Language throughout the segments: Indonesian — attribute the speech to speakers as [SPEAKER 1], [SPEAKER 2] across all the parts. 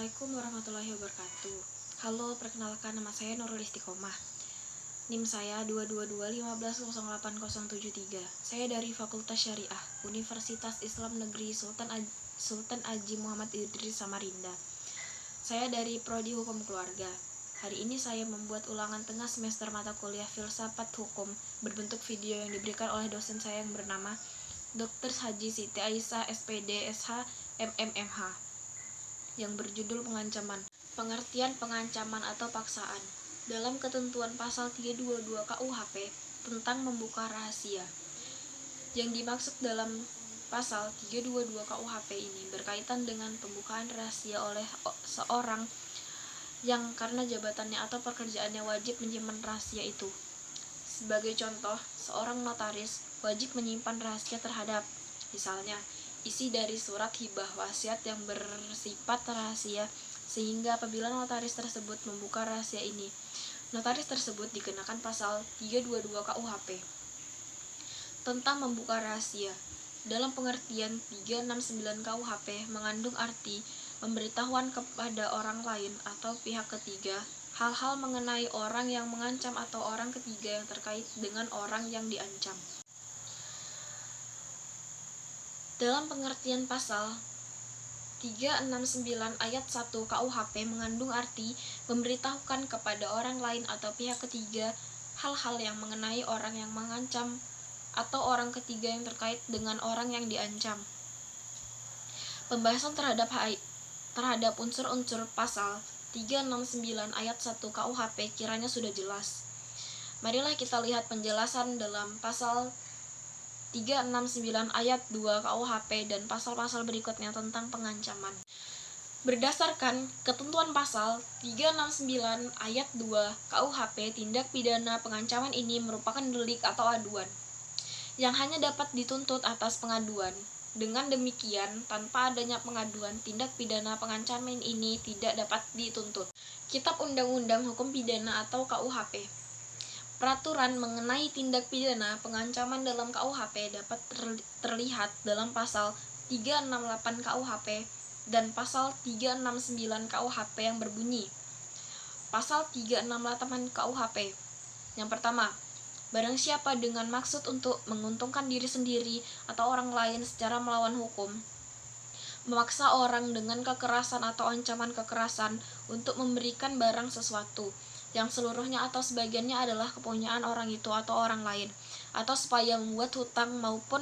[SPEAKER 1] Assalamualaikum warahmatullahi wabarakatuh. Halo, perkenalkan nama saya Nurul Istiqomah. NIM saya 222150873. Saya dari Fakultas Syariah, Universitas Islam Negeri Sultan Haji Muhammad Idris Samarinda. Saya dari Prodi Hukum Keluarga. Hari ini saya membuat ulangan tengah semester mata kuliah Filsafat Hukum berbentuk video yang diberikan oleh dosen saya yang bernama Dr. Haji Siti Aisyah SPD SH MMMH yang berjudul pengancaman. Pengertian pengancaman atau paksaan. Dalam ketentuan pasal 322 KUHP tentang membuka rahasia. Yang dimaksud dalam pasal 322 KUHP ini berkaitan dengan pembukaan rahasia oleh seorang yang karena jabatannya atau pekerjaannya wajib menyimpan rahasia itu. Sebagai contoh, seorang notaris wajib menyimpan rahasia terhadap, misalnya, isi dari surat hibah wasiat yang bersifat rahasia, sehingga apabila notaris tersebut membuka rahasia ini, notaris tersebut dikenakan pasal 322 KUHP tentang membuka rahasia. Dalam pengertian 369 KUHP mengandung arti pemberitahuan kepada orang lain atau pihak ketiga hal-hal mengenai orang yang mengancam atau orang ketiga yang terkait dengan orang yang diancam. Dalam pengertian pasal 369 ayat 1 KUHP mengandung arti memberitahukan kepada orang lain atau pihak ketiga hal-hal yang mengenai orang yang mengancam atau orang ketiga yang terkait dengan orang yang diancam. Pembahasan terhadap unsur-unsur pasal 369 ayat 1 KUHP kiranya sudah jelas. Marilah kita lihat penjelasan dalam pasal 369 ayat 2 KUHP dan pasal-pasal berikutnya tentang pengancaman. Berdasarkan ketentuan pasal 369 ayat 2 KUHP, tindak pidana pengancaman ini merupakan delik atau aduan yang hanya dapat dituntut atas pengaduan. Dengan demikian, tanpa adanya pengaduan, tindak pidana pengancaman ini tidak dapat dituntut. Kitab Undang-Undang Hukum Pidana atau KUHP. Peraturan mengenai tindak pidana pengancaman dalam KUHP dapat terlihat dalam pasal 368 KUHP dan pasal 369 KUHP yang berbunyi. Pasal 368 KUHP. Yang pertama, barang siapa dengan maksud untuk menguntungkan diri sendiri atau orang lain secara melawan hukum, memaksa orang dengan kekerasan atau ancaman kekerasan untuk memberikan barang sesuatu yang seluruhnya atau sebagiannya adalah kepunyaan orang itu atau orang lain, atau supaya membuat hutang maupun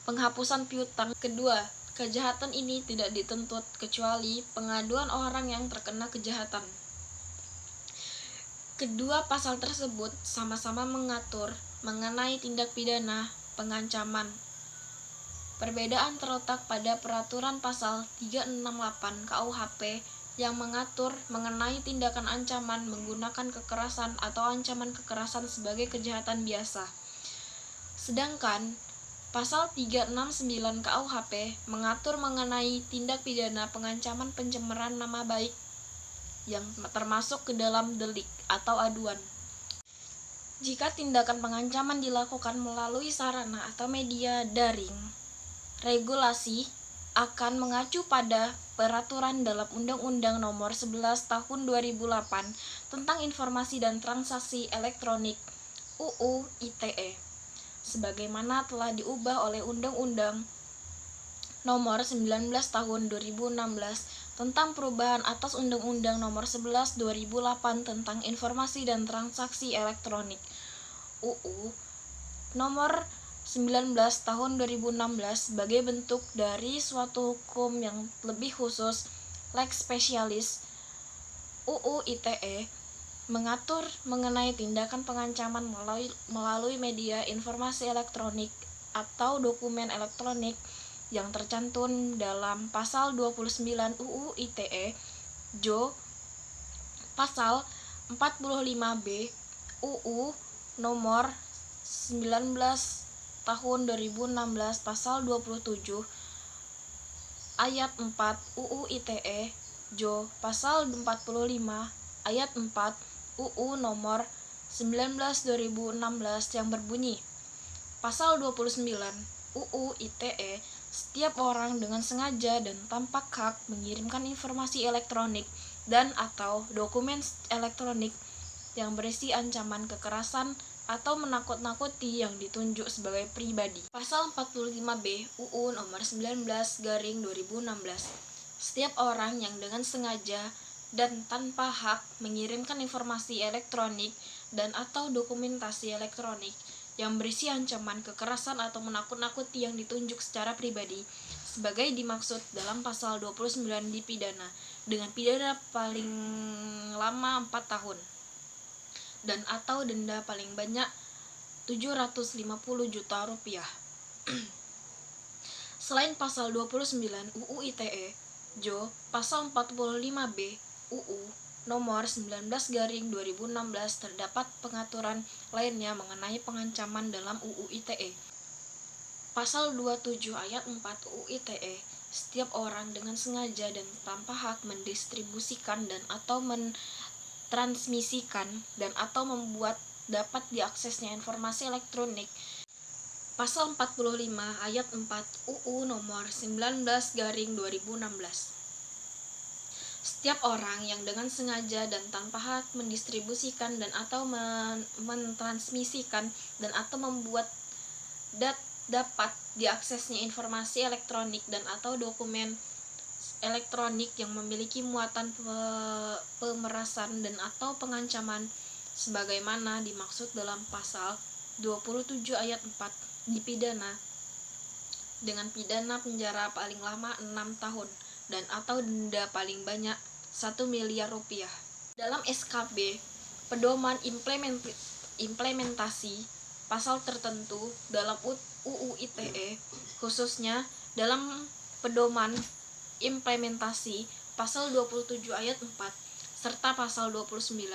[SPEAKER 1] penghapusan piutang. Kedua, kejahatan ini tidak dituntut kecuali pengaduan orang yang terkena kejahatan. Kedua pasal tersebut sama-sama mengatur mengenai tindak pidana pengancaman. Perbedaan terletak pada peraturan pasal 368 KUHP yang mengatur mengenai tindakan ancaman menggunakan kekerasan atau ancaman kekerasan sebagai kejahatan biasa. Sedangkan pasal 369 KUHP mengatur mengenai tindak pidana pengancaman pencemaran nama baik yang termasuk ke dalam delik atau aduan. Jika tindakan pengancaman dilakukan melalui sarana atau media daring, regulasi akan mengacu pada peraturan dalam Undang-Undang Nomor 11 Tahun 2008 tentang Informasi dan Transaksi Elektronik UU ITE, sebagaimana telah diubah oleh Undang-Undang Nomor 19 Tahun 2016 tentang perubahan atas Undang-Undang Nomor 11 2008 tentang Informasi dan Transaksi Elektronik UU Nomor 19 tahun 2016 sebagai bentuk dari suatu hukum yang lebih khusus, lex specialis. UU ITE mengatur mengenai tindakan pengancaman melalui media informasi elektronik atau dokumen elektronik yang tercantum dalam pasal 29 UU ITE Jo pasal 45B UU nomor 19 tahun 2016 pasal 27 ayat 4 UU ITE Jo pasal 45 ayat 4 UU nomor 19 2016 yang berbunyi pasal 29 UU ITE Setiap orang dengan sengaja dan tanpa hak mengirimkan informasi elektronik dan atau dokumen elektronik yang berisi ancaman kekerasan atau menakut-nakuti yang ditunjuk sebagai pribadi. Pasal 45B UU nomor 19/2016. Setiap orang yang dengan sengaja dan tanpa hak mengirimkan informasi elektronik dan atau dokumentasi elektronik yang berisi ancaman kekerasan atau menakut-nakuti yang ditunjuk secara pribadi sebagai dimaksud dalam pasal 29 dipidana dengan pidana paling lama 4 tahun dan atau denda paling banyak 750 juta rupiah. Selain pasal 29 UU ITE, Jo, pasal 45B UU nomor 19/2016 terdapat pengaturan lainnya mengenai pengancaman dalam UU ITE. Pasal 27 ayat 4 UU ITE, setiap orang dengan sengaja dan tanpa hak mendistribusikan dan atau mentransmisikan dan atau membuat dapat diaksesnya informasi elektronik. Pasal 45 ayat 4 UU nomor 19/2016. Setiap orang yang dengan sengaja dan tanpa hak mendistribusikan dan atau mentransmisikan dan atau membuat dapat diaksesnya informasi elektronik dan atau dokumen elektronik yang memiliki muatan pemerasan dan atau pengancaman sebagaimana dimaksud dalam pasal 27 ayat 4 dipidana dengan pidana penjara paling lama 6 tahun dan atau denda paling banyak 1 miliar rupiah. Dalam SKB, pedoman implementasi pasal tertentu dalam UU ITE, khususnya dalam pedoman implementasi pasal 27 ayat 4 serta pasal 29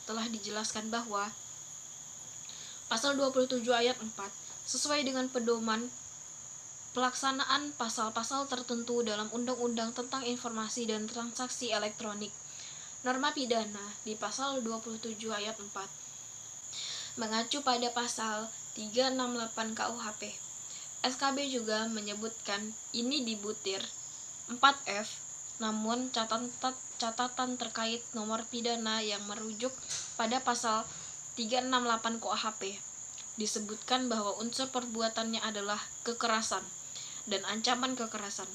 [SPEAKER 1] telah dijelaskan bahwa pasal 27 ayat 4 sesuai dengan pedoman pelaksanaan pasal-pasal tertentu dalam Undang-Undang tentang Informasi dan Transaksi Elektronik. Norma pidana di pasal 27 ayat 4 mengacu pada pasal 368 KUHP. SKB juga menyebutkan ini di butir 4F, namun catatan terkait nomor pidana yang merujuk pada pasal 368 KUHP disebutkan bahwa unsur perbuatannya adalah kekerasan dan ancaman kekerasan.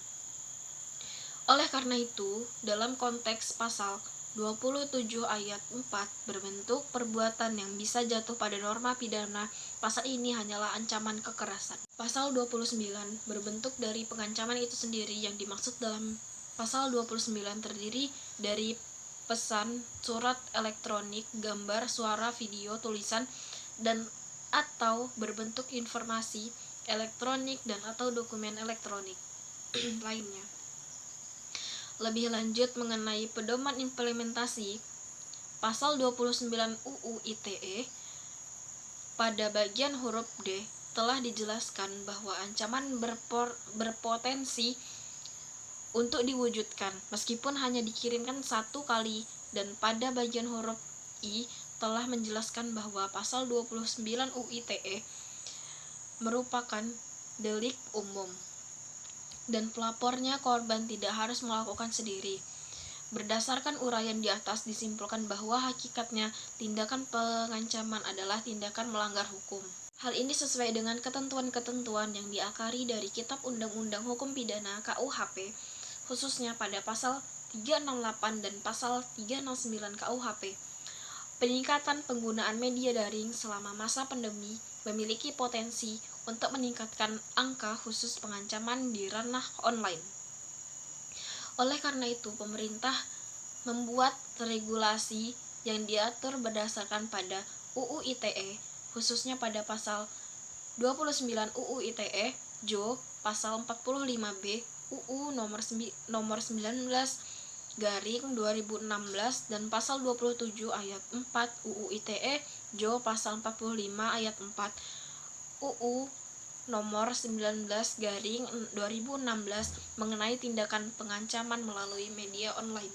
[SPEAKER 1] Oleh karena itu, dalam konteks pasal 27 ayat 4 berbentuk perbuatan yang bisa jatuh pada norma pidana, pasal ini hanyalah ancaman kekerasan. Pasal 29 berbentuk dari pengancaman itu sendiri yang dimaksud dalam pasal 29 terdiri dari pesan, surat elektronik, gambar, suara, video, tulisan, dan atau berbentuk informasi elektronik dan atau dokumen elektronik lainnya. Lebih lanjut mengenai pedoman implementasi pasal 29 UU ITE, pada bagian huruf D telah dijelaskan bahwa ancaman berpotensi untuk diwujudkan meskipun hanya dikirimkan satu kali, dan pada bagian huruf I telah menjelaskan bahwa pasal 29 UU ITE merupakan delik umum dan pelapornya korban tidak harus melakukan sendiri. Berdasarkan uraian di atas disimpulkan bahwa hakikatnya tindakan pengancaman adalah tindakan melanggar hukum. Hal ini sesuai dengan ketentuan-ketentuan yang diakari dari Kitab Undang-Undang Hukum Pidana KUHP, khususnya pada pasal 368 dan pasal 369 KUHP. Peningkatan penggunaan media daring selama masa pandemi memiliki potensi untuk meningkatkan angka khusus pengancaman di ranah online. Oleh karena itu, pemerintah membuat regulasi yang diatur berdasarkan pada UU ITE, khususnya pada pasal 29 UU ITE, Jo, pasal 45B UU nomor 19/2016 dan pasal 27 ayat 4 UU ITE, Jo, pasal 45 ayat 4 UU nomor 19/2016 mengenai tindakan pengancaman melalui media online.